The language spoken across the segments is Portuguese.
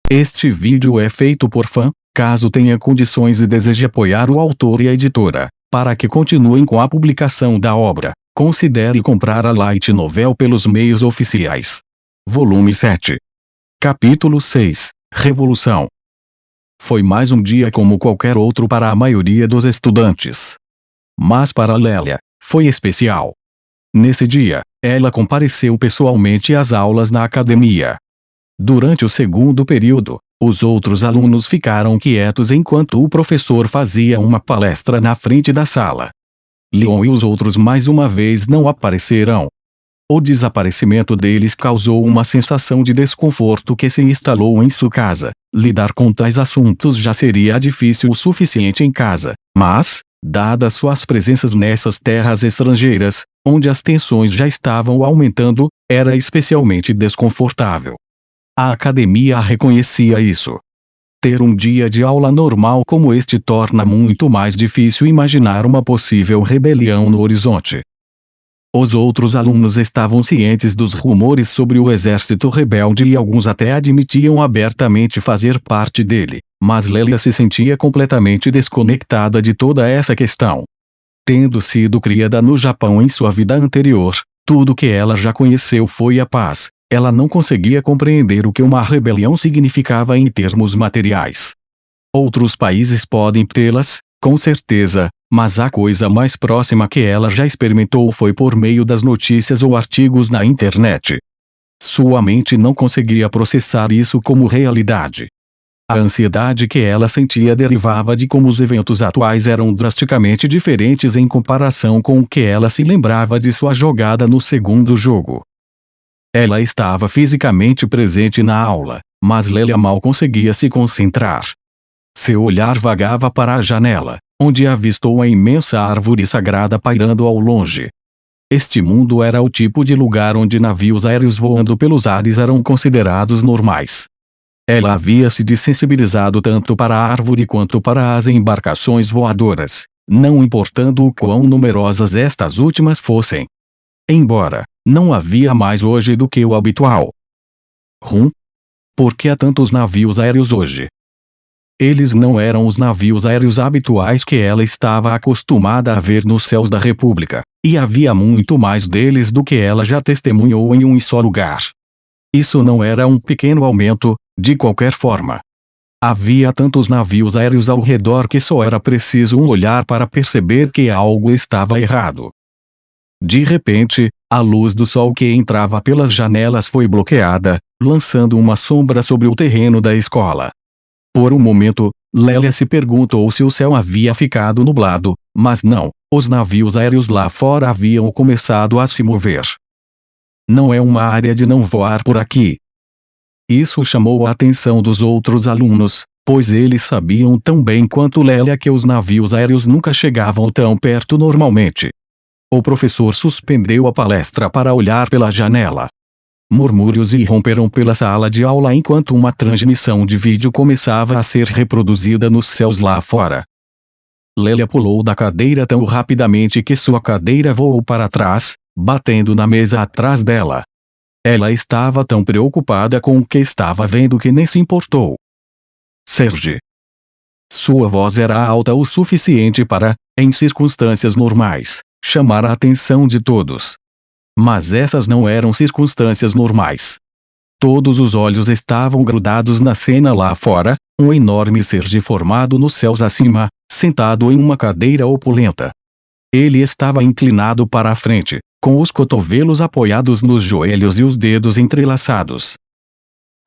Este vídeo é feito por fã. Caso tenha condições e deseje apoiar o autor e a editora, para que continuem com a publicação da obra, considere comprar a Light Novel pelos meios oficiais. Volume 7. Capítulo 6. Revolução. Foi mais um dia como qualquer outro para a maioria dos estudantes. Mas para Lélia, foi especial. Nesse dia, ela compareceu pessoalmente às aulas na academia. Durante o segundo período, os outros alunos ficaram quietos enquanto o professor fazia uma palestra na frente da sala. Leon e os outros mais uma vez não apareceram. O desaparecimento deles causou uma sensação de desconforto que se instalou em sua casa. Lidar com tais assuntos já seria difícil o suficiente em casa, mas, dadas suas presenças nessas terras estrangeiras, onde as tensões já estavam aumentando, era especialmente desconfortável. A academia reconhecia isso. Ter um dia de aula normal como este torna muito mais difícil imaginar uma possível rebelião no horizonte. Os outros alunos estavam cientes dos rumores sobre o exército rebelde e alguns até admitiam abertamente fazer parte dele, mas Lélia se sentia completamente desconectada de toda essa questão. Tendo sido criada no Japão em sua vida anterior, tudo que ela já conheceu foi a paz. Ela não conseguia compreender o que uma rebelião significava em termos materiais. Outros países podem tê-las, com certeza, mas a coisa mais próxima que ela já experimentou foi por meio das notícias ou artigos na internet. Sua mente não conseguia processar isso como realidade. A ansiedade que ela sentia derivava de como os eventos atuais eram drasticamente diferentes em comparação com o que ela se lembrava de sua jogada no segundo jogo. Ela estava fisicamente presente na aula, mas Lélia mal conseguia se concentrar. Seu olhar vagava para a janela, onde avistou a imensa árvore sagrada pairando ao longe. Este mundo era o tipo de lugar onde navios aéreos voando pelos ares eram considerados normais. Ela havia se desensibilizado tanto para a árvore quanto para as embarcações voadoras, não importando o quão numerosas estas últimas fossem. Embora não havia mais hoje do que o habitual. Por que há tantos navios aéreos hoje? Eles não eram os navios aéreos habituais que ela estava acostumada a ver nos céus da República, e havia muito mais deles do que ela já testemunhou em um só lugar. Isso não era um pequeno aumento, de qualquer forma. Havia tantos navios aéreos ao redor que só era preciso um olhar para perceber que algo estava errado. De repente, a luz do sol que entrava pelas janelas foi bloqueada, lançando uma sombra sobre o terreno da escola. Por um momento, Lélia se perguntou se o céu havia ficado nublado, mas não, os navios aéreos lá fora haviam começado a se mover. Não é uma área de não voar por aqui. Isso chamou a atenção dos outros alunos, pois eles sabiam tão bem quanto Lélia que os navios aéreos nunca chegavam tão perto normalmente. O professor suspendeu a palestra para olhar pela janela. Murmúrios irromperam pela sala de aula enquanto uma transmissão de vídeo começava a ser reproduzida nos céus lá fora. Lélia pulou da cadeira tão rapidamente que sua cadeira voou para trás, batendo na mesa atrás dela. Ela estava tão preocupada com o que estava vendo que nem se importou. Serge. Sua voz era alta o suficiente para, em circunstâncias normais, chamar a atenção de todos. Mas essas não eram circunstâncias normais. Todos os olhos estavam grudados na cena lá fora, um enorme Serge formado nos céus acima, sentado em uma cadeira opulenta. Ele estava inclinado para a frente, com os cotovelos apoiados nos joelhos e os dedos entrelaçados.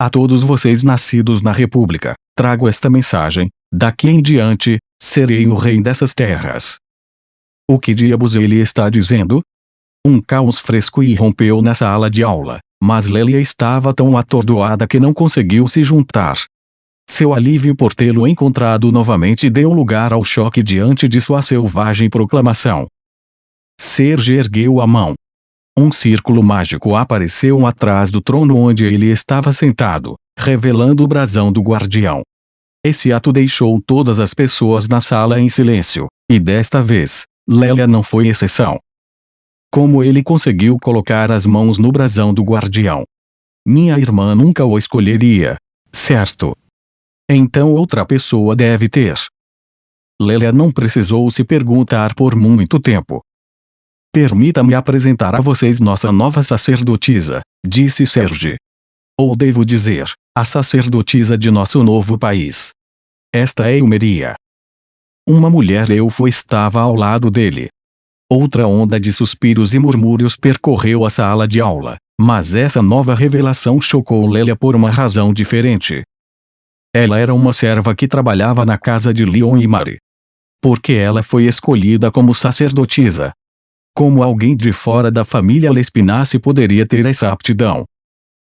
A todos vocês nascidos na República, trago esta mensagem: daqui em diante, serei o rei dessas terras. O que diabos ele está dizendo? Um caos fresco irrompeu na sala de aula, mas Lélia estava tão atordoada que não conseguiu se juntar. Seu alívio por tê-lo encontrado novamente deu lugar ao choque diante de sua selvagem proclamação. Serge ergueu a mão. Um círculo mágico apareceu atrás do trono onde ele estava sentado, revelando o brasão do guardião. Esse ato deixou todas as pessoas na sala em silêncio, e desta vez, Lélia não foi exceção. Como ele conseguiu colocar as mãos no brasão do guardião? Minha irmã nunca o escolheria. Certo. Então outra pessoa deve ter. Lélia não precisou se perguntar por muito tempo. Permita-me apresentar a vocês nossa nova sacerdotisa, disse Serge. Ou devo dizer, a sacerdotisa de nosso novo país. Esta é Ilmeria. Uma mulher elfo estava ao lado dele. Outra onda de suspiros e murmúrios percorreu a sala de aula, mas essa nova revelação chocou Lélia por uma razão diferente. Ela era uma serva que trabalhava na casa de Leon e Mari. Porque ela foi escolhida como sacerdotisa. Como alguém de fora da família Lespinasse poderia ter essa aptidão?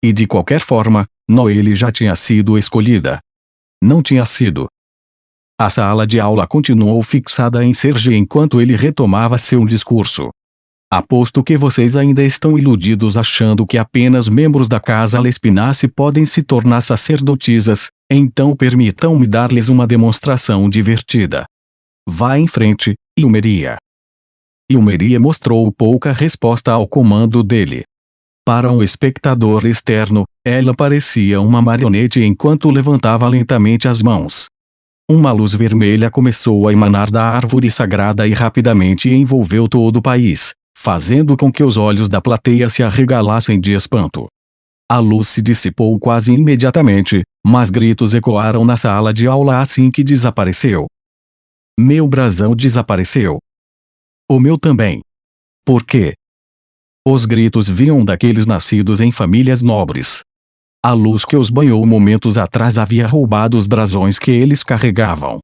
E de qualquer forma, Noelle já tinha sido escolhida. Não tinha sido. A sala de aula continuou fixada em Serge enquanto ele retomava seu discurso. Aposto que vocês ainda estão iludidos achando que apenas membros da casa Lespinasse podem se tornar sacerdotisas, então permitam-me dar-lhes uma demonstração divertida. Vá em frente, Ilmeria. Ilmeria mostrou pouca resposta ao comando dele. Para um espectador externo, ela parecia uma marionete enquanto levantava lentamente as mãos. Uma luz vermelha começou a emanar da árvore sagrada e rapidamente envolveu todo o país, fazendo com que os olhos da plateia se arregalassem de espanto. A luz se dissipou quase imediatamente, mas gritos ecoaram na sala de aula assim que desapareceu. Meu brasão desapareceu. O meu também. Por quê? Os gritos vinham daqueles nascidos em famílias nobres. A luz que os banhou momentos atrás havia roubado os brasões que eles carregavam.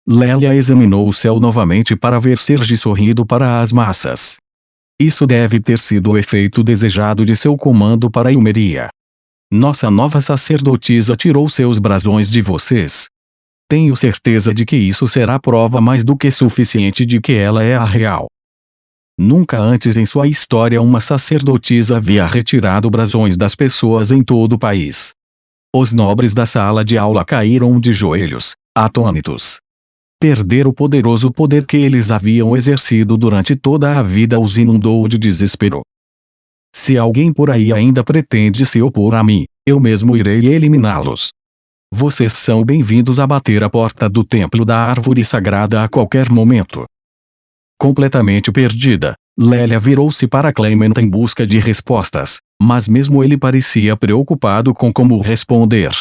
Lélia examinou o céu novamente para ver Serge sorrindo para as massas. Isso deve ter sido o efeito desejado de seu comando para Ilmeria. Nossa nova sacerdotisa tirou seus brasões de vocês. Tenho certeza de que isso será prova mais do que suficiente de que ela é a real. Nunca antes em sua história uma sacerdotisa havia retirado brasões das pessoas em todo o país. Os nobres da sala de aula caíram de joelhos, atônitos. Perder o poderoso poder que eles haviam exercido durante toda a vida os inundou de desespero. Se alguém por aí ainda pretende se opor a mim, eu mesmo irei eliminá-los. Vocês são bem-vindos a bater a porta do templo da árvore sagrada a qualquer momento. Completamente perdida, Lélia virou-se para Clement em busca de respostas, mas mesmo ele parecia preocupado com como responder.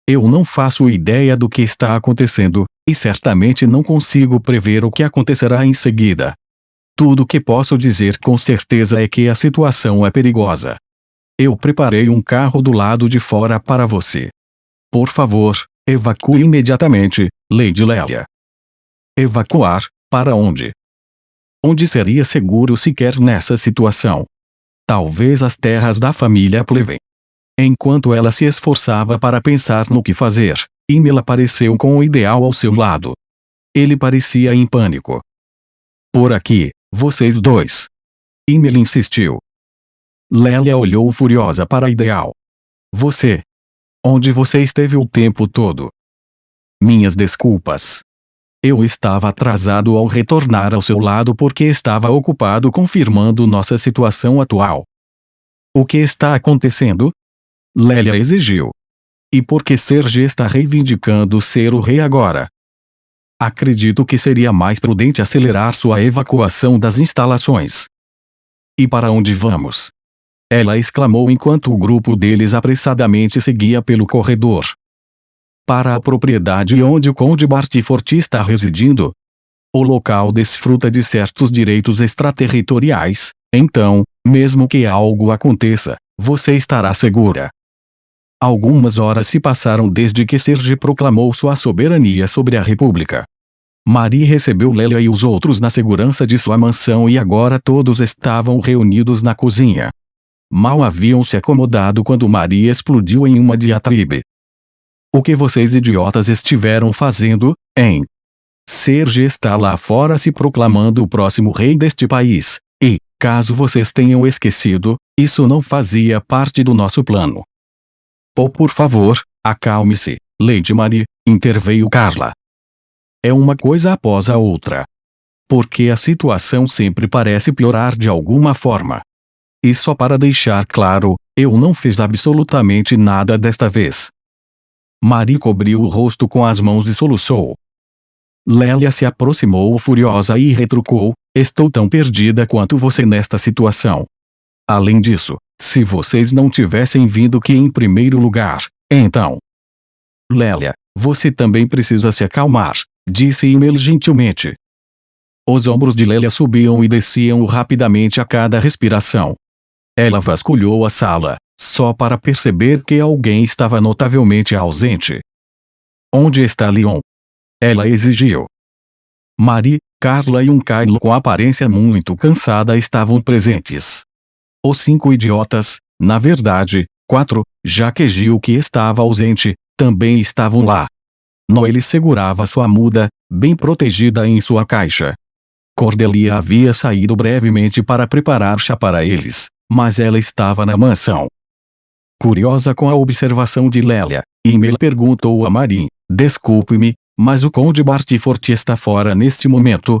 Eu não faço ideia do que está acontecendo, e certamente não consigo prever o que acontecerá em seguida. Tudo que posso dizer com certeza é que a situação é perigosa. Eu preparei um carro do lado de fora para você. Por favor, evacue imediatamente, Lady Lélia. Evacuar? Para onde? Onde seria seguro sequer nessa situação? Talvez as terras da família Pleven. Enquanto ela se esforçava para pensar no que fazer, Ymel apareceu com o ideal ao seu lado. Ele parecia em pânico. Por aqui, vocês dois. Ymel insistiu. Lélia olhou furiosa para Ideal. Você. Onde você esteve o tempo todo? Minhas desculpas. Eu estava atrasado ao retornar ao seu lado porque estava ocupado confirmando nossa situação atual. O que está acontecendo? Lélia exigiu. E por que Serge está reivindicando ser o rei agora? Acredito que seria mais prudente acelerar sua evacuação das instalações. E para onde vamos? Ela exclamou enquanto o grupo deles apressadamente seguia pelo corredor. Para a propriedade onde o Conde Bartifort está residindo. O local desfruta de certos direitos extraterritoriais, então, mesmo que algo aconteça, você estará segura. Algumas horas se passaram desde que Serge proclamou sua soberania sobre a República. Marie recebeu Lélia e os outros na segurança de sua mansão e agora todos estavam reunidos na cozinha. Mal haviam se acomodado quando Marie explodiu em uma diatribe. O que vocês idiotas estiveram fazendo, hein? Serge está lá fora se proclamando o próximo rei deste país, e, caso vocês tenham esquecido, isso não fazia parte do nosso plano. Por favor, acalme-se, Lady Marie, interveio Carla. É uma coisa após a outra. Porque a situação sempre parece piorar de alguma forma. E só para deixar claro, eu não fiz absolutamente nada desta vez. Marie cobriu o rosto com as mãos e soluçou. Lélia se aproximou furiosa e retrucou: estou tão perdida quanto você nesta situação. Além disso, se vocês não tivessem vindo aqui em primeiro lugar, então... Lélia, você também precisa se acalmar, disse Emil gentilmente. Os ombros de Lélia subiam e desciam rapidamente a cada respiração. Ela vasculhou a sala, só para perceber que alguém estava notavelmente ausente. Onde está Leon? Ela exigiu. Marie, Carla e um Kylo com aparência muito cansada estavam presentes. Os 5 idiotas, na verdade, 4, já que Gil que estava ausente, também estavam lá. Noelle segurava sua muda, bem protegida em sua caixa. Cordelia havia saído brevemente para preparar chá para eles, mas ela estava na mansão. Curiosa com a observação de Lélia, Emil perguntou a Marie: desculpe-me, mas o Conde Bartifort está fora neste momento?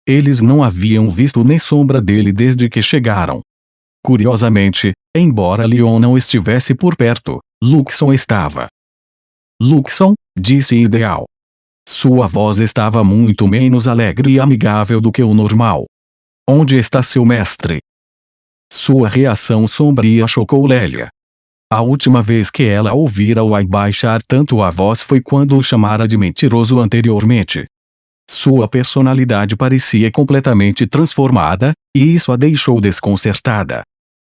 Eles não haviam visto nem sombra dele desde que chegaram. Curiosamente, embora Leon não estivesse por perto, Luxon estava. Luxon, disse Ideal. Sua voz estava muito menos alegre e amigável do que o normal. Onde está seu mestre? Sua reação sombria chocou Lélia. A última vez que ela ouvira o Ai baixar tanto a voz foi quando o chamara de mentiroso anteriormente. Sua personalidade parecia completamente transformada, e isso a deixou desconcertada.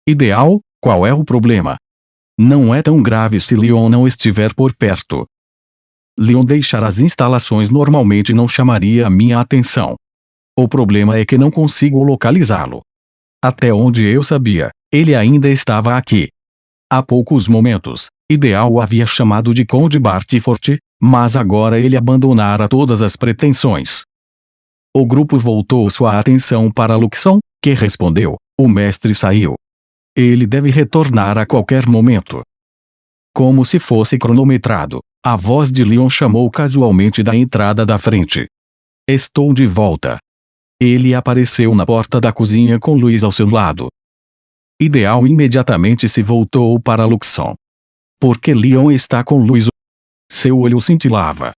Ideal, qual é o problema? Não é tão grave se Leon não estiver por perto. Leon deixar as instalações normalmente não chamaria a minha atenção. O problema é que não consigo localizá-lo. Até onde eu sabia, ele ainda estava aqui. Há poucos momentos, Ideal o havia chamado de Conde Bartifort, mas agora ele abandonara todas as pretensões. O grupo voltou sua atenção para Luxon, que respondeu: o mestre saiu. Ele deve retornar a qualquer momento. Como se fosse cronometrado, a voz de Leon chamou casualmente da entrada da frente. Estou de volta. Ele apareceu na porta da cozinha com Luiz ao seu lado. Ideal imediatamente se voltou para Luxon. Por que Leon está com Luiz? Seu olho cintilava.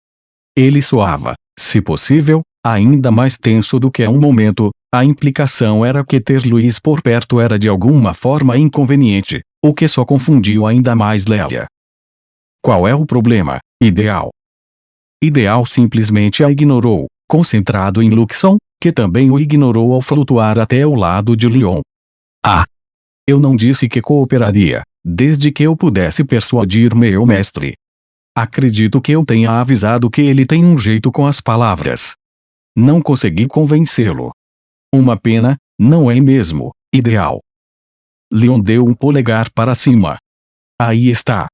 Ele soava, se possível, ainda mais tenso do que há um momento. A implicação era que ter Luiz por perto era de alguma forma inconveniente, o que só confundiu ainda mais Lélia. Qual é o problema, Ideal? Ideal simplesmente a ignorou, concentrado em Luxon, que também o ignorou ao flutuar até o lado de Leon. Ah! Eu não disse que cooperaria, desde que eu pudesse persuadir meu mestre. Acredito que eu tenha avisado que ele tem um jeito com as palavras. Não consegui convencê-lo. Uma pena, não é mesmo, Ideal? Leon deu um polegar para cima. Aí está.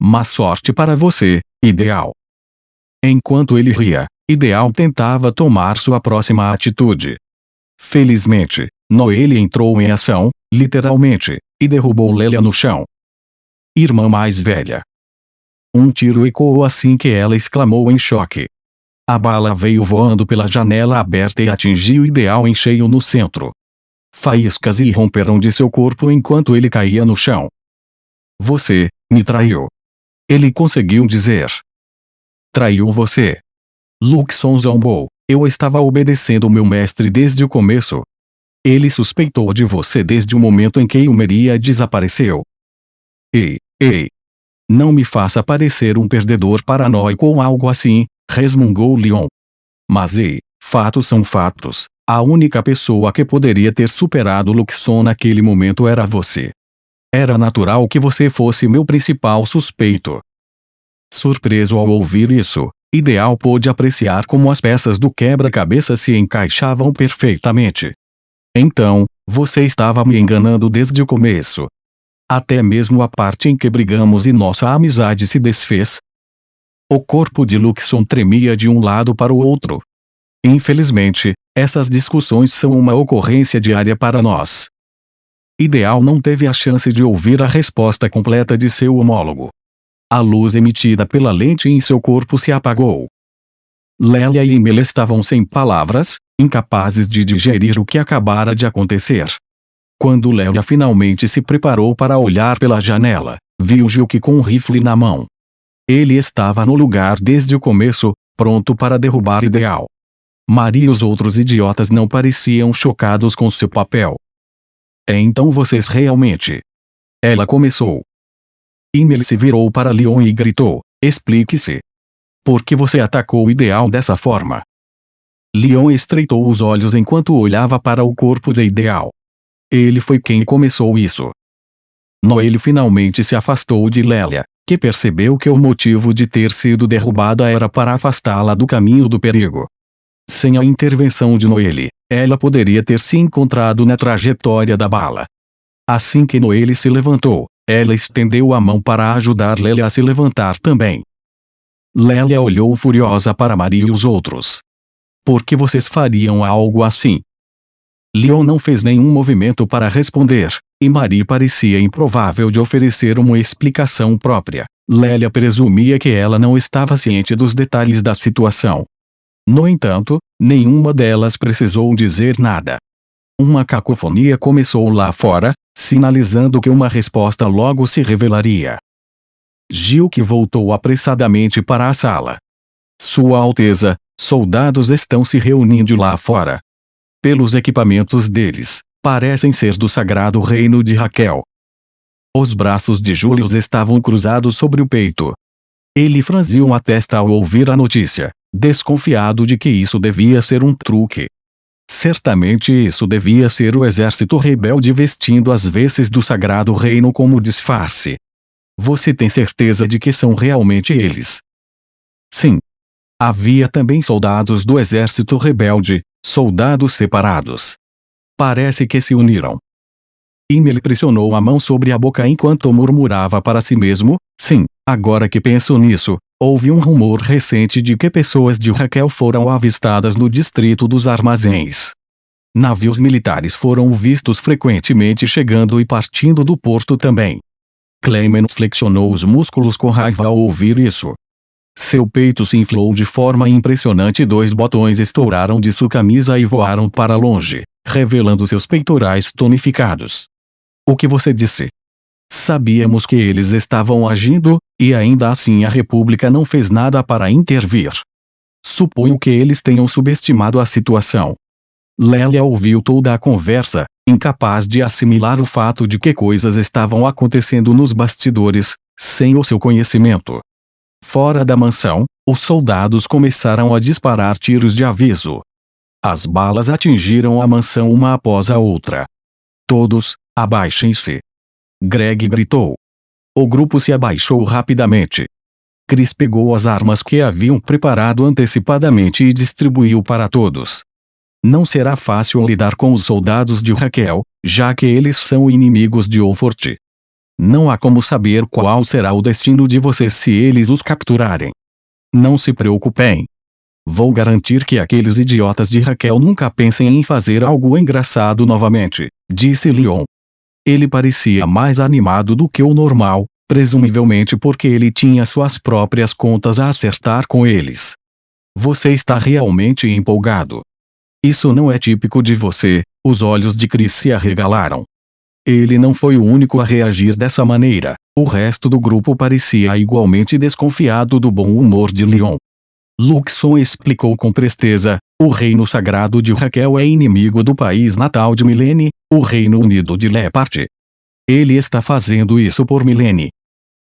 Má sorte para você, Ideal. Enquanto ele ria, Ideal tentava tomar sua próxima atitude. Felizmente, Noelle entrou em ação, literalmente, e derrubou Lélia no chão. Irmã mais velha. Um tiro ecoou assim que ela exclamou em choque. A bala veio voando pela janela aberta e atingiu Ideal em cheio no centro. Faíscas irromperam de seu corpo enquanto ele caía no chão. Você me traiu. Ele conseguiu dizer. Traiu você. Luxon zombou. Eu estava obedecendo meu mestre desde o começo. Ele suspeitou de você desde o momento em que Ilmeria desapareceu. Ei. Não me faça parecer um perdedor paranoico ou algo assim, resmungou Leon. Mas fatos são fatos. A única pessoa que poderia ter superado Luxon naquele momento era você. Era natural que você fosse meu principal suspeito. Surpreso ao ouvir isso, Ideal pôde apreciar como as peças do quebra-cabeça se encaixavam perfeitamente. Então, você estava me enganando desde o começo. Até mesmo a parte em que brigamos e nossa amizade se desfez. O corpo de Luxon tremia de um lado para o outro. Infelizmente, essas discussões são uma ocorrência diária para nós. Ideal não teve a chance de ouvir a resposta completa de seu homólogo. A luz emitida pela lente em seu corpo se apagou. Lélia e Emil estavam sem palavras, incapazes de digerir o que acabara de acontecer. Quando Lélia finalmente se preparou para olhar pela janela, viu Gil com um rifle na mão. Ele estava no lugar desde o começo, pronto para derrubar Ideal. Maria e os outros idiotas não pareciam chocados com seu papel. Então vocês realmente... Ela começou. Emily se virou para Leon e gritou, explique-se. Por que você atacou o Ideal dessa forma? Leon estreitou os olhos enquanto olhava para o corpo de Ideal. Ele foi quem começou isso. Noelle finalmente se afastou de Lélia, que percebeu que o motivo de ter sido derrubada era para afastá-la do caminho do perigo. Sem a intervenção de Noelle, ela poderia ter se encontrado na trajetória da bala. Assim que Noelle se levantou, ela estendeu a mão para ajudar Lélia a se levantar também. Lélia olhou furiosa para Maria e os outros. Por que vocês fariam algo assim? Leon não fez nenhum movimento para responder, e Marie parecia improvável de oferecer uma explicação própria. Lélia presumia que ela não estava ciente dos detalhes da situação. No entanto, nenhuma delas precisou dizer nada. Uma cacofonia começou lá fora, sinalizando que uma resposta logo se revelaria. Gilk voltou apressadamente para a sala. Sua Alteza, soldados estão se reunindo lá fora. Pelos equipamentos deles, parecem ser do Sagrado Reino de Raquel. Os braços de Julius estavam cruzados sobre o peito. Ele franziu a testa ao ouvir a notícia, desconfiado de que isso devia ser um truque. Certamente isso devia ser o exército rebelde vestindo as vestes do Sagrado Reino como disfarce. Você tem certeza de que são realmente eles? Sim. Havia também soldados do exército rebelde, soldados separados. Parece que se uniram. Emily pressionou a mão sobre a boca enquanto murmurava para si mesmo, sim, agora que penso nisso, houve um rumor recente de que pessoas de Raquel foram avistadas no distrito dos armazéns. Navios militares foram vistos frequentemente chegando e partindo do porto também. Clemens flexionou os músculos com raiva ao ouvir isso. Seu peito se inflou de forma impressionante e 2 botões estouraram de sua camisa e voaram para longe, revelando seus peitorais tonificados. O que você disse? Sabíamos que eles estavam agindo, e ainda assim a República não fez nada para intervir. Suponho que eles tenham subestimado a situação. Lélia ouviu toda a conversa, incapaz de assimilar o fato de que coisas estavam acontecendo nos bastidores, sem o seu conhecimento. Fora da mansão, os soldados começaram a disparar tiros de aviso. As balas atingiram a mansão uma após a outra. Todos, abaixem-se. Greg gritou. O grupo se abaixou rapidamente. Chris pegou as armas que haviam preparado antecipadamente e distribuiu para todos. Não será fácil lidar com os soldados de Raquel, já que eles são inimigos de Olfort. Não há como saber qual será o destino de vocês se eles os capturarem. Não se preocupem. Vou garantir que aqueles idiotas de Raquel nunca pensem em fazer algo engraçado novamente, disse Leon. Ele parecia mais animado do que o normal, presumivelmente porque ele tinha suas próprias contas a acertar com eles. Você está realmente empolgado. Isso não é típico de você. Os olhos de Chris se arregalaram. Ele não foi o único a reagir dessa maneira. O resto do grupo parecia igualmente desconfiado do bom humor de Leon. Luxon explicou com presteza, o reino sagrado de Raquel é inimigo do país natal de Milene, o Reino Unido de Lepart. Ele está fazendo isso por Milene.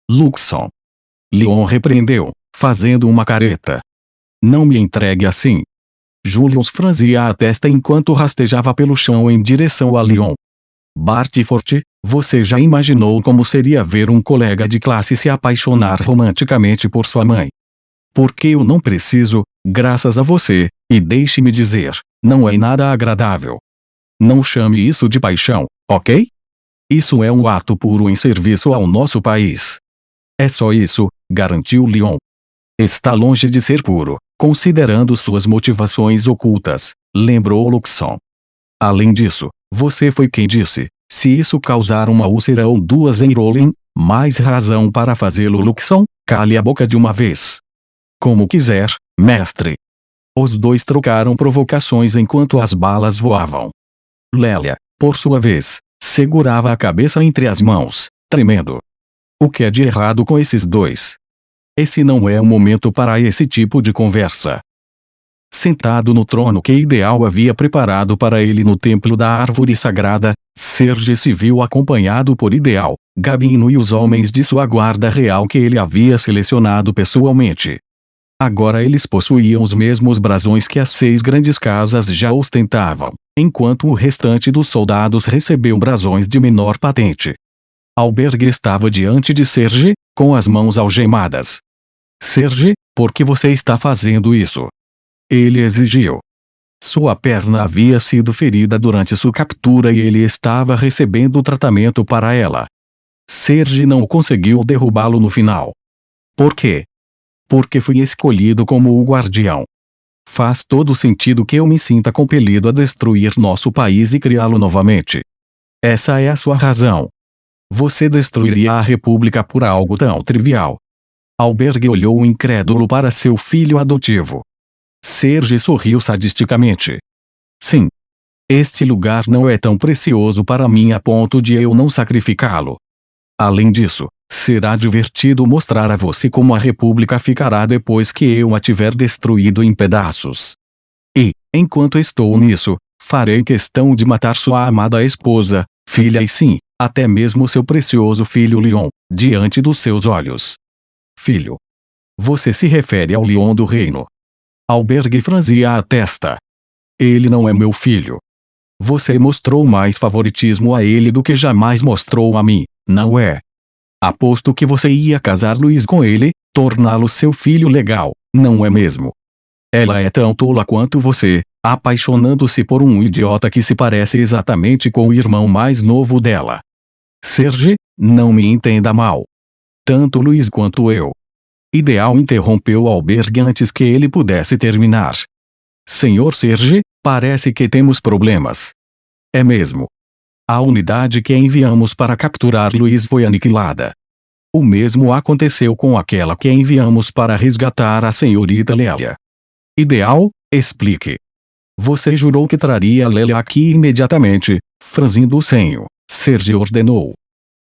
Luxon. Leon repreendeu, fazendo uma careta. Não me entregue assim. Julius franzia a testa enquanto rastejava pelo chão em direção a Leon. Bartford, você já imaginou como seria ver um colega de classe se apaixonar romanticamente por sua mãe? Porque eu não preciso, graças a você, e deixe-me dizer, não é nada agradável. Não chame isso de paixão, ok? Isso é um ato puro em serviço ao nosso país. É só isso, garantiu Leon. Está longe de ser puro, considerando suas motivações ocultas, lembrou Luxon. Além disso, você foi quem disse, se isso causar uma úlcera ou 2 em Rollin, mais razão para fazê-lo. Luxon, cale a boca de uma vez. Como quiser, mestre. Os dois trocaram provocações enquanto as balas voavam. Lélia, por sua vez, segurava a cabeça entre as mãos, tremendo. O que é de errado com esses dois? Esse não é o momento para esse tipo de conversa. Sentado no trono que Ideal havia preparado para ele no templo da árvore sagrada, Serge se viu acompanhado por Ideal, Gabino e os homens de sua guarda real que ele havia selecionado pessoalmente. Agora eles possuíam os mesmos brasões que as 6 grandes casas já ostentavam, enquanto o restante dos soldados recebeu brasões de menor patente. Albergue estava diante de Serge, com as mãos algemadas. Serge, por que você está fazendo isso? Ele exigiu. Sua perna havia sido ferida durante sua captura e ele estava recebendo tratamento para ela. Serge não conseguiu derrubá-lo no final. Por quê? Porque fui escolhido como o guardião. Faz todo sentido que eu me sinta compelido a destruir nosso país e criá-lo novamente. Essa é a sua razão. Você destruiria a República por algo tão trivial? Albergue olhou incrédulo para seu filho adotivo. Serge sorriu sadisticamente. Sim. Este lugar não é tão precioso para mim a ponto de eu não sacrificá-lo. Além disso, será divertido mostrar a você como a República ficará depois que eu a tiver destruído em pedaços. E, enquanto estou nisso, farei questão de matar sua amada esposa, filha e sim, até mesmo seu precioso filho Leon, diante dos seus olhos. Filho. Você se refere ao Leon do reino. Albergue franzia a testa. Ele não é meu filho. Você mostrou mais favoritismo a ele do que jamais mostrou a mim, não é? Aposto que você ia casar Luiz com ele, torná-lo seu filho legal, não é mesmo? Ela é tão tola quanto você, apaixonando-se por um idiota que se parece exatamente com o irmão mais novo dela. Serge, não me entenda mal. Tanto Luiz quanto eu. Ideal interrompeu Albergue antes que ele pudesse terminar. Senhor Serge, parece que temos problemas. É mesmo. A unidade que enviamos para capturar Luiz foi aniquilada. O mesmo aconteceu com aquela que enviamos para resgatar a senhorita Lélia. Ideal, explique. Você jurou que traria Lélia aqui imediatamente, franzindo o senho, Serge ordenou.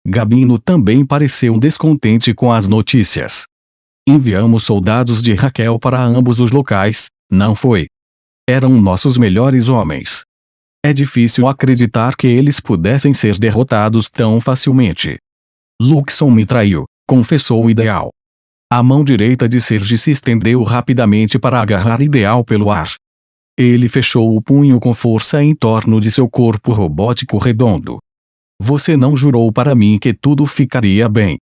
Gabino também pareceu descontente com as notícias. Enviamos soldados de Raquel para ambos os locais, não foi? Eram nossos melhores homens. É difícil acreditar que eles pudessem ser derrotados tão facilmente. Luxon me traiu, confessou Ideal. A mão direita de Serge se estendeu rapidamente para agarrar Ideal pelo ar. Ele fechou o punho com força em torno de seu corpo robótico redondo. Você não jurou para mim que tudo ficaria bem.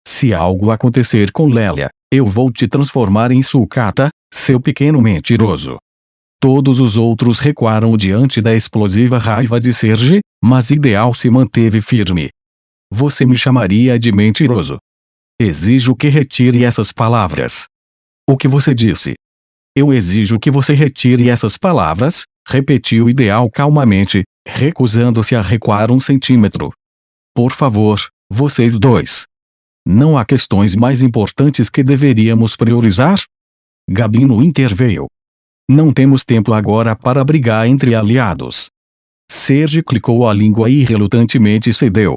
Se algo acontecer com Lélia, eu vou te transformar em sucata, seu pequeno mentiroso. Todos os outros recuaram diante da explosiva raiva de Serge, mas Ideal se manteve firme. Você me chamaria de mentiroso. Exijo que retire essas palavras. O que você disse? Eu exijo que você retire essas palavras, repetiu Ideal calmamente, recusando-se a recuar 1 centímetro. Por favor, vocês dois. Não há questões mais importantes que deveríamos priorizar? Gabino interveio. Não temos tempo agora para brigar entre aliados. Serge clicou a língua e relutantemente cedeu.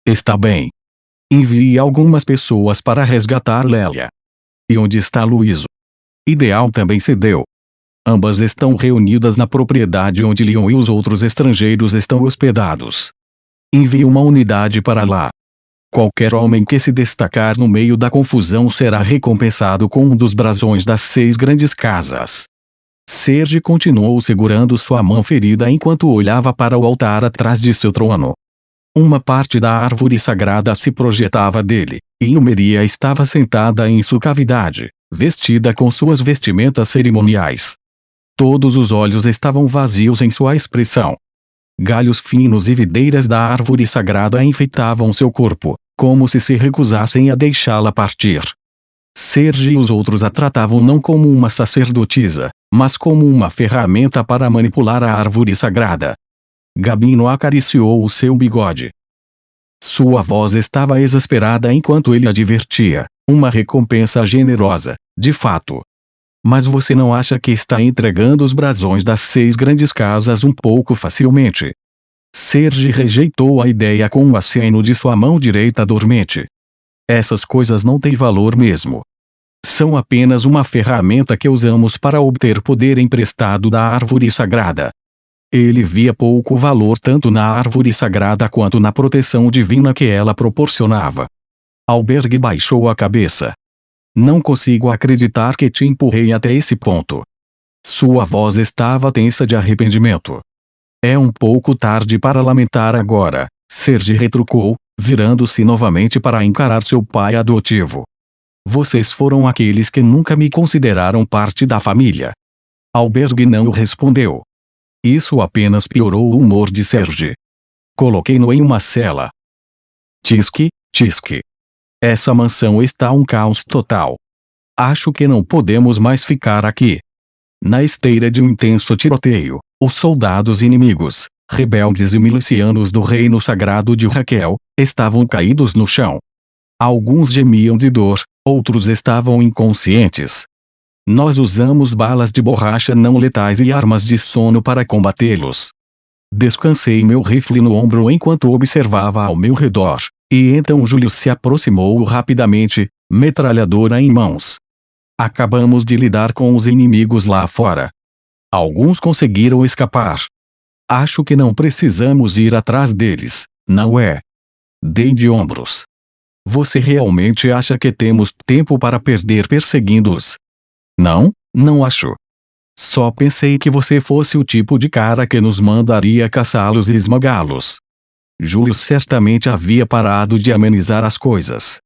Está bem. Envie algumas pessoas para resgatar Lélia. E onde está Luíso? Ideal também cedeu. Ambas estão reunidas na propriedade onde Leon e os outros estrangeiros estão hospedados. Envie uma unidade para lá. Qualquer homem que se destacar no meio da confusão será recompensado com um dos brasões das 6 grandes casas. Serge continuou segurando sua mão ferida enquanto olhava para o altar atrás de seu trono. Uma parte da árvore sagrada se projetava dele, e Ilmeria estava sentada em sua cavidade, vestida com suas vestimentas cerimoniais. Todos os olhos estavam vazios em sua expressão. Galhos finos e videiras da árvore sagrada enfeitavam seu corpo, como se recusassem a deixá-la partir. Serge e os outros a tratavam não como uma sacerdotisa, mas como uma ferramenta para manipular a árvore sagrada. Gabino acariciou o seu bigode. Sua voz estava exasperada enquanto ele advertia, uma recompensa generosa, de fato. Mas você não acha que está entregando os brasões das 6 grandes casas um pouco facilmente? Serge rejeitou a ideia com um aceno de sua mão direita dormente. Essas coisas não têm valor mesmo. São apenas uma ferramenta que usamos para obter poder emprestado da árvore sagrada. Ele via pouco valor tanto na árvore sagrada quanto na proteção divina que ela proporcionava. Albergue baixou a cabeça. Não consigo acreditar que te empurrei até esse ponto. Sua voz estava tensa de arrependimento. É um pouco tarde para lamentar agora, Serge retrucou, virando-se novamente para encarar seu pai adotivo. Vocês foram aqueles que nunca me consideraram parte da família. Albergue não respondeu. Isso apenas piorou o humor de Serge. Coloquei-no em uma cela. Tisque, tisque. Essa mansão está um caos total. Acho que não podemos mais ficar aqui. Na esteira de um intenso tiroteio, os soldados inimigos, rebeldes e milicianos do reino sagrado de Raquel, estavam caídos no chão. Alguns gemiam de dor, outros estavam inconscientes. Nós usamos balas de borracha não letais e armas de sono para combatê-los. Descansei meu rifle no ombro enquanto observava ao meu redor, e então Júlio se aproximou rapidamente, metralhadora em mãos. Acabamos de lidar com os inimigos lá fora. Alguns conseguiram escapar. Acho que não precisamos ir atrás deles, não é? Dei de ombros. Você realmente acha que temos tempo para perder perseguindo-os? Não, não acho. Só pensei que você fosse o tipo de cara que nos mandaria caçá-los e esmagá-los. Júlio certamente havia parado de amenizar as coisas.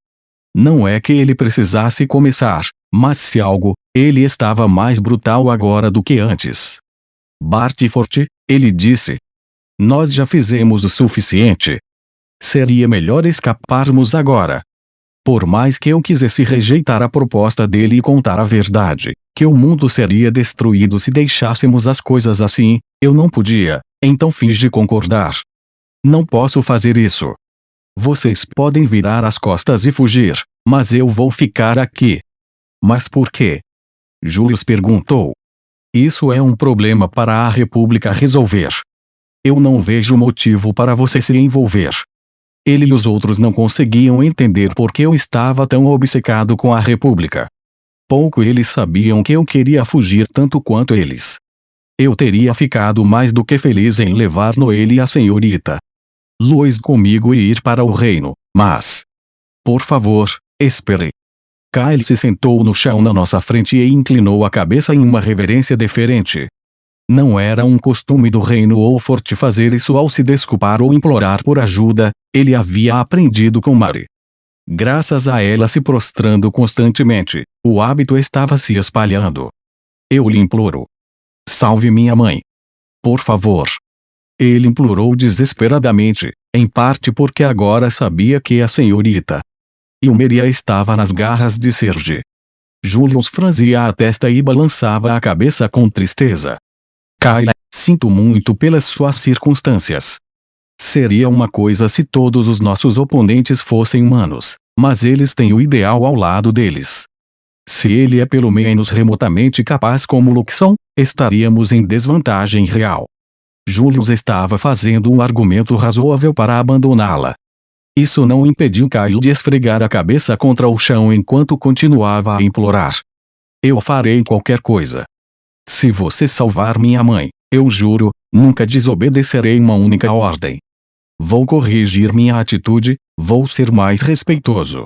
Não é que ele precisasse começar, mas se algo, ele estava mais brutal agora do que antes. Bartford, ele disse. Nós já fizemos o suficiente. Seria melhor escaparmos agora. Por mais que eu quisesse rejeitar a proposta dele e contar a verdade, que o mundo seria destruído se deixássemos as coisas assim, eu não podia, então fingi concordar. Não posso fazer isso. Vocês podem virar as costas e fugir, mas eu vou ficar aqui. Mas por quê? Julius perguntou. Isso é um problema para a República resolver. Eu não vejo motivo para você se envolver. Ele e os outros não conseguiam entender por que eu estava tão obcecado com a República. Pouco eles sabiam que eu queria fugir tanto quanto eles. Eu teria ficado mais do que feliz em levar Noelle e a senhorita Louise comigo e ir para o reino, mas... Por favor, espere. Kyle se sentou no chão na nossa frente e inclinou a cabeça em uma reverência deferente. Não era um costume do reino Wolford fazer isso ao se desculpar ou implorar por ajuda, ele havia aprendido com Mary. Graças a ela se prostrando constantemente, o hábito estava se espalhando. Eu lhe imploro. Salve minha mãe. Por favor. Ele implorou desesperadamente, em parte porque agora sabia que a senhorita Ilmeria estava nas garras de Serge. Julius franzia a testa e balançava a cabeça com tristeza. Kyle, sinto muito pelas suas circunstâncias. Seria uma coisa se todos os nossos oponentes fossem humanos, mas eles têm o ideal ao lado deles. Se ele é pelo menos remotamente capaz como Luxon, estaríamos em desvantagem real. Julius estava fazendo um argumento razoável para abandoná-la. Isso não impediu Kyle de esfregar a cabeça contra o chão enquanto continuava a implorar. Eu farei qualquer coisa. Se você salvar minha mãe, eu juro, nunca desobedecerei uma única ordem. Vou corrigir minha atitude, vou ser mais respeitoso.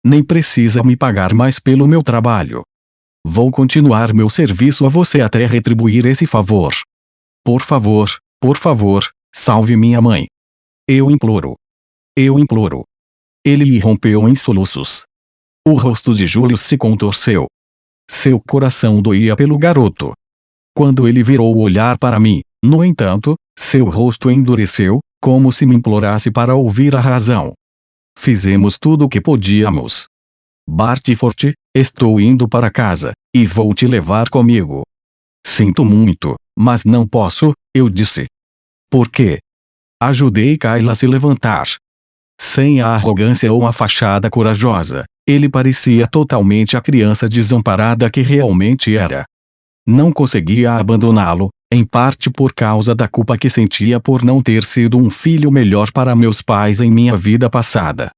Nem precisa me pagar mais pelo meu trabalho. Vou continuar meu serviço a você até retribuir esse favor. Por favor, salve minha mãe. Eu imploro. Eu imploro. Ele irrompeu em soluços. O rosto de Júlio se contorceu. Seu coração doía pelo garoto. Quando ele virou o olhar para mim, no entanto, seu rosto endureceu, como se me implorasse para ouvir a razão. Fizemos tudo o que podíamos. Bartford, estou indo para casa, e vou te levar comigo. Sinto muito, mas não posso, eu disse. Por quê? Ajudei Kyle a se levantar. Sem a arrogância ou a fachada corajosa, ele parecia totalmente a criança desamparada que realmente era. Não conseguia abandoná-lo, em parte por causa da culpa que sentia por não ter sido um filho melhor para meus pais em minha vida passada.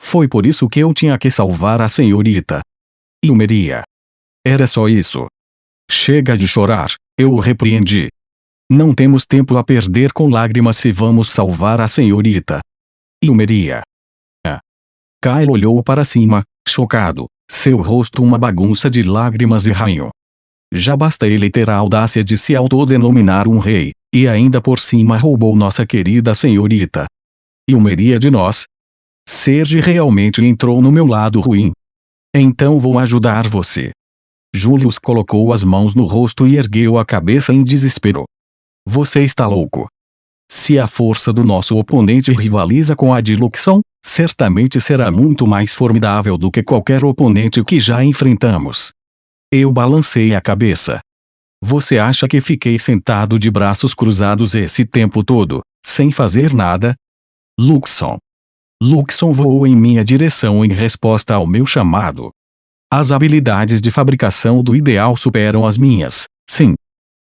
Foi por isso que eu tinha que salvar a senhorita Ilmeria. Era só isso. Chega de chorar, eu o repreendi. Não temos tempo a perder com lágrimas se vamos salvar a senhorita. Ilmeria. Kyle olhou para cima, chocado, seu rosto uma bagunça de lágrimas e ranho. Já basta ele ter a audácia de se autodenominar um rei, e ainda por cima roubou nossa querida senhorita. Ilmeria de nós. Serge realmente entrou no meu lado ruim. Então vou ajudar você. Julius colocou as mãos no rosto e ergueu a cabeça em desespero. Você está louco. Se a força do nosso oponente rivaliza com a de Luxon, certamente será muito mais formidável do que qualquer oponente que já enfrentamos. Eu balancei a cabeça. Você acha que fiquei sentado de braços cruzados esse tempo todo, sem fazer nada? Luxon. Luxon voou em minha direção em resposta ao meu chamado. As habilidades de fabricação do Ideal superam as minhas, sim.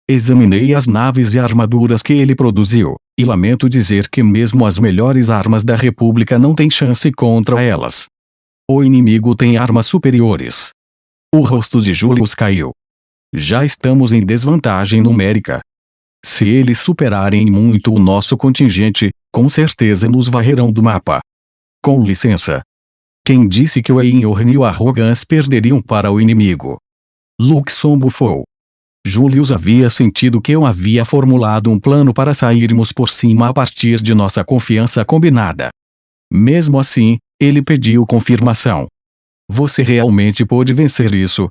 Examinei as naves e armaduras que ele produziu, e lamento dizer que mesmo as melhores armas da República não têm chance contra elas. O inimigo tem armas superiores. O rosto de Julius caiu. Já estamos em desvantagem numérica. Se eles superarem muito o nosso contingente, com certeza nos varrerão do mapa. Com licença. Quem disse que o Einhorn e o Arrogance perderiam para o inimigo? Luxon bufou. Julius havia sentido que eu havia formulado um plano para sairmos por cima a partir de nossa confiança combinada. Mesmo assim, ele pediu confirmação. Você realmente pôde vencer isso?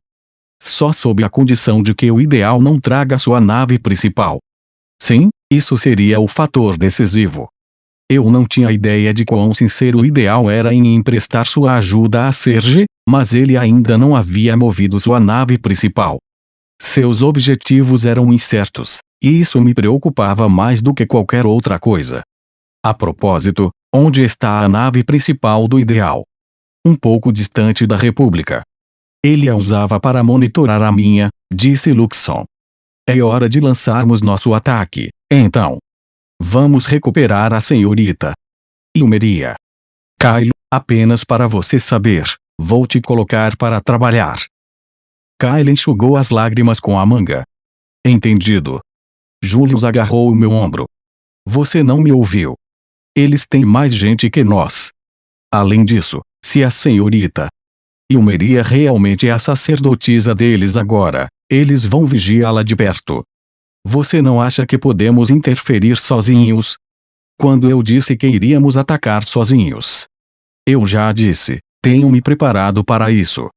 Só sob a condição de que o Ideal não traga sua nave principal. Sim, isso seria o fator decisivo. Eu não tinha ideia de quão sincero o Ideal era em emprestar sua ajuda a Serge, mas ele ainda não havia movido sua nave principal. Seus objetivos eram incertos, e isso me preocupava mais do que qualquer outra coisa. A propósito, onde está a nave principal do Ideal? Um pouco distante da República. Ele a usava para monitorar a minha, disse Luxon. É hora de lançarmos nosso ataque, então. Vamos recuperar a senhorita. Ilmeria. Kyle, apenas para você saber, vou te colocar para trabalhar. Kyle enxugou as lágrimas com a manga. Entendido. Julius agarrou o meu ombro. Você não me ouviu. Eles têm mais gente que nós. Além disso, se a senhorita Ilmeria realmente é a sacerdotisa deles agora, eles vão vigiá-la de perto. Você não acha que podemos interferir sozinhos? Quando eu disse que iríamos atacar sozinhos. Eu já disse, tenho me preparado para isso.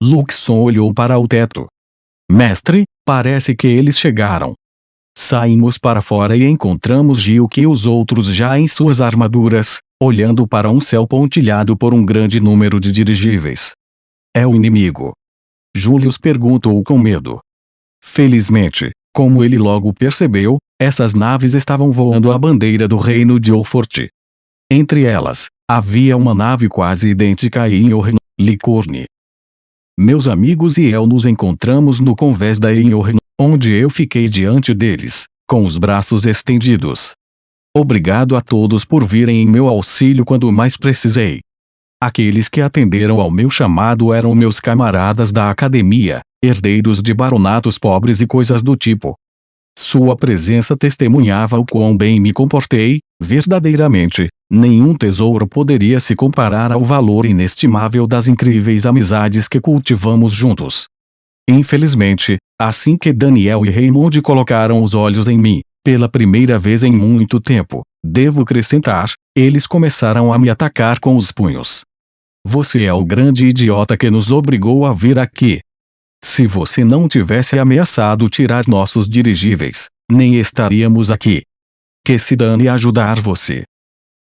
Luxon olhou para o teto. Mestre, parece que eles chegaram. Saímos para fora e encontramos Gilk e os outros já em suas armaduras, olhando para um céu pontilhado por um grande número de dirigíveis. É o inimigo? Julius perguntou com medo. Felizmente, como ele logo percebeu, essas naves estavam voando a bandeira do reino de Olfort. Entre elas, havia uma nave quase idêntica a Einhorn, Licorne. Meus amigos e eu nos encontramos no convés da Einhorn, onde eu fiquei diante deles, com os braços estendidos. Obrigado a todos por virem em meu auxílio quando mais precisei. Aqueles que atenderam ao meu chamado eram meus camaradas da academia, herdeiros de baronatos pobres e coisas do tipo. Sua presença testemunhava o quão bem me comportei, verdadeiramente, nenhum tesouro poderia se comparar ao valor inestimável das incríveis amizades que cultivamos juntos. Infelizmente, assim que Daniel e Raymond colocaram os olhos em mim, pela primeira vez em muito tempo, devo acrescentar, eles começaram a me atacar com os punhos. Você é o grande idiota que nos obrigou a vir aqui. Se você não tivesse ameaçado tirar nossos dirigíveis, nem estaríamos aqui. Que se dane ajudar você.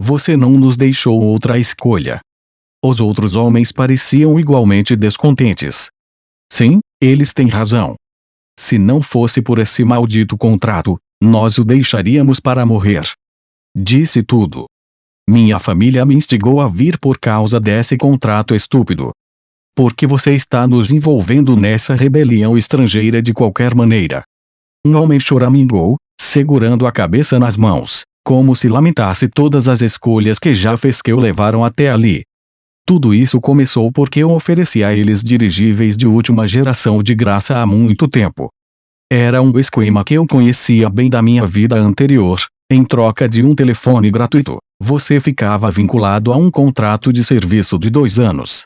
Você não nos deixou outra escolha. Os outros homens pareciam igualmente descontentes. Sim, eles têm razão. Se não fosse por esse maldito contrato, nós o deixaríamos para morrer. Disse tudo. Minha família me instigou a vir por causa desse contrato estúpido. Porque você está nos envolvendo nessa rebelião estrangeira de qualquer maneira. Um homem choramingou, segurando a cabeça nas mãos, como se lamentasse todas as escolhas que já fez que o levaram até ali. Tudo isso começou porque eu ofereci a eles dirigíveis de última geração de graça há muito tempo. Era um esquema que eu conhecia bem da minha vida anterior. Em troca de um telefone gratuito, você ficava vinculado a um contrato de serviço de 2 anos.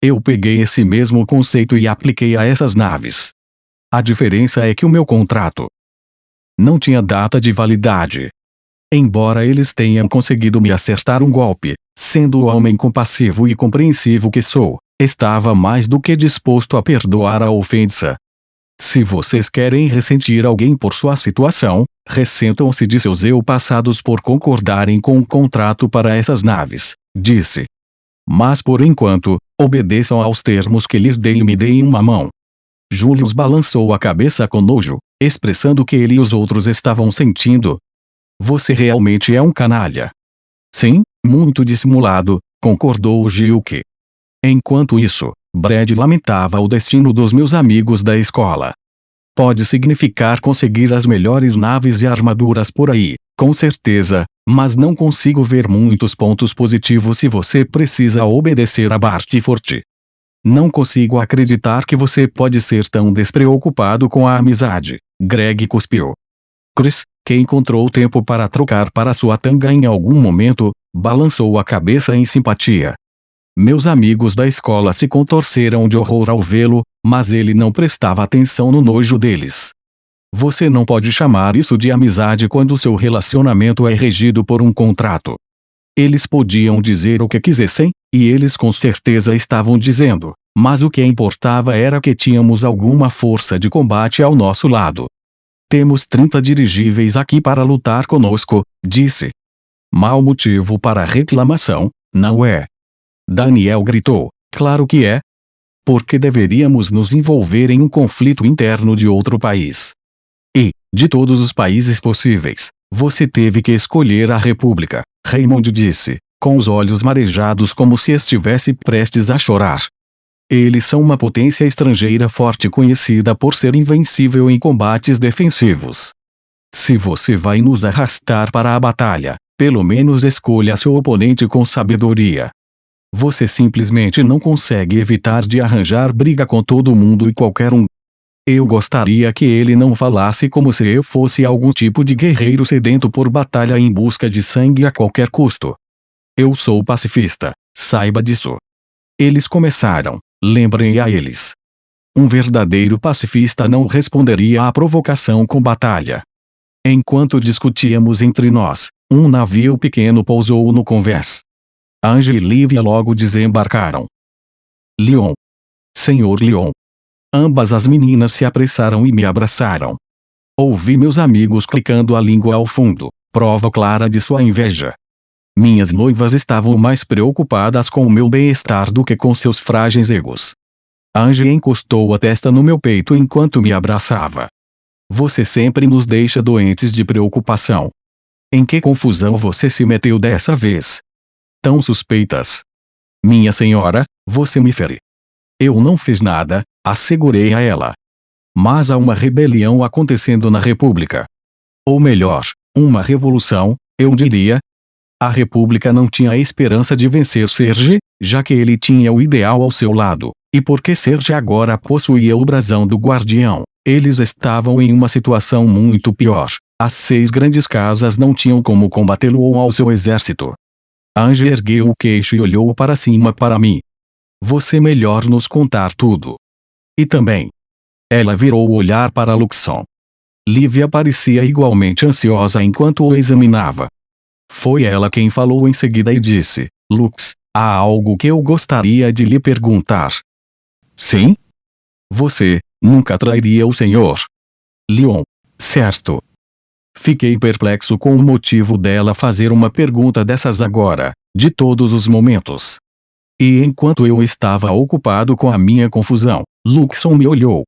Eu peguei esse mesmo conceito e apliquei a essas naves. A diferença é que o meu contrato não tinha data de validade. Embora eles tenham conseguido me acertar um golpe, sendo o homem compassivo e compreensivo que sou, estava mais do que disposto a perdoar a ofensa. Se vocês querem ressentir alguém por sua situação, ressentam-se de seus eu passados por concordarem com o contrato para essas naves, disse. Mas por enquanto, obedeçam aos termos que lhes dei e me deem uma mão. Julius balançou a cabeça com nojo, expressando o que ele e os outros estavam sentindo. Você realmente é um canalha. Sim, muito dissimulado, concordou Gilke. Enquanto isso, Brad lamentava o destino dos meus amigos da escola. Pode significar conseguir as melhores naves e armaduras por aí, com certeza, mas não consigo ver muitos pontos positivos se você precisa obedecer a Bartfort. Não consigo acreditar que você pode ser tão despreocupado com a amizade, Greg cuspiu. Chris, que encontrou tempo para trocar para sua tanga em algum momento, balançou a cabeça em simpatia. Meus amigos da escola se contorceram de horror ao vê-lo, mas ele não prestava atenção no nojo deles. Você não pode chamar isso de amizade quando seu relacionamento é regido por um contrato. Eles podiam dizer o que quisessem, e eles com certeza estavam dizendo, mas o que importava era que tínhamos alguma força de combate ao nosso lado. Temos 30 dirigíveis aqui para lutar conosco, disse. Mau motivo para reclamação, não é? Daniel gritou, claro que é. Por que deveríamos nos envolver em um conflito interno de outro país? E, de todos os países possíveis, você teve que escolher a República, Raymond disse, com os olhos marejados como se estivesse prestes a chorar. Eles são uma potência estrangeira forte conhecida por ser invencível em combates defensivos. Se você vai nos arrastar para a batalha, pelo menos escolha seu oponente com sabedoria. Você simplesmente não consegue evitar de arranjar briga com todo mundo e qualquer um. Eu gostaria que ele não falasse como se eu fosse algum tipo de guerreiro sedento por batalha em busca de sangue a qualquer custo. Eu sou pacifista, saiba disso. Eles começaram, lembrem a eles. Um verdadeiro pacifista não responderia à provocação com batalha. Enquanto discutíamos entre nós, um navio pequeno pousou no convés. Ange e Lívia logo desembarcaram. Leon. Senhor Leon. Ambas as meninas se apressaram e me abraçaram. Ouvi meus amigos clicando a língua ao fundo, prova clara de sua inveja. Minhas noivas estavam mais preocupadas com o meu bem-estar do que com seus frágeis egos. Ange encostou a testa no meu peito enquanto me abraçava. Você sempre nos deixa doentes de preocupação. Em que confusão você se meteu dessa vez? Tão suspeitas. Minha senhora, você me fere. Eu não fiz nada, assegurei a ela. Mas há uma rebelião acontecendo na República. Ou melhor, uma revolução, eu diria. A República não tinha a esperança de vencer Serge, já que ele tinha o ideal ao seu lado, e porque Serge agora possuía o brasão do Guardião, eles estavam em uma situação muito pior. As 6 grandes casas não tinham como combatê-lo ou ao seu exército. Ange ergueu o queixo e olhou para cima para mim. Você melhor nos contar tudo. E também. Ela virou o olhar para Luxon. Lívia parecia igualmente ansiosa enquanto o examinava. Foi ela quem falou em seguida e disse, Lux, há algo que eu gostaria de lhe perguntar. Sim? Você, nunca trairia o senhor Leon, certo? Fiquei perplexo com o motivo dela fazer uma pergunta dessas agora, de todos os momentos. E enquanto eu estava ocupado com a minha confusão, Luxon me olhou.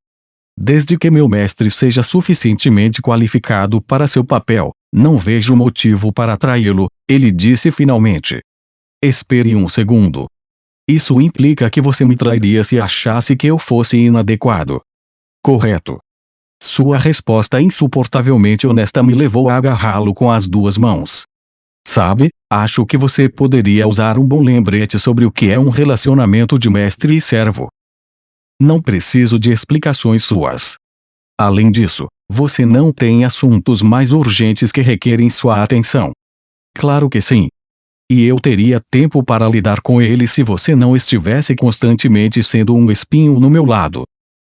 Desde que meu mestre seja suficientemente qualificado para seu papel, não vejo motivo para traí-lo, ele disse finalmente. Espere um segundo. Isso implica que você me trairia se achasse que eu fosse inadequado. Correto. Sua resposta insuportavelmente honesta me levou a agarrá-lo com as 2 mãos. Sabe, acho que você poderia usar um bom lembrete sobre o que é um relacionamento de mestre e servo. Não preciso de explicações suas. Além disso, você não tem assuntos mais urgentes que requerem sua atenção. Claro que sim. E eu teria tempo para lidar com ele se você não estivesse constantemente sendo um espinho no meu lado.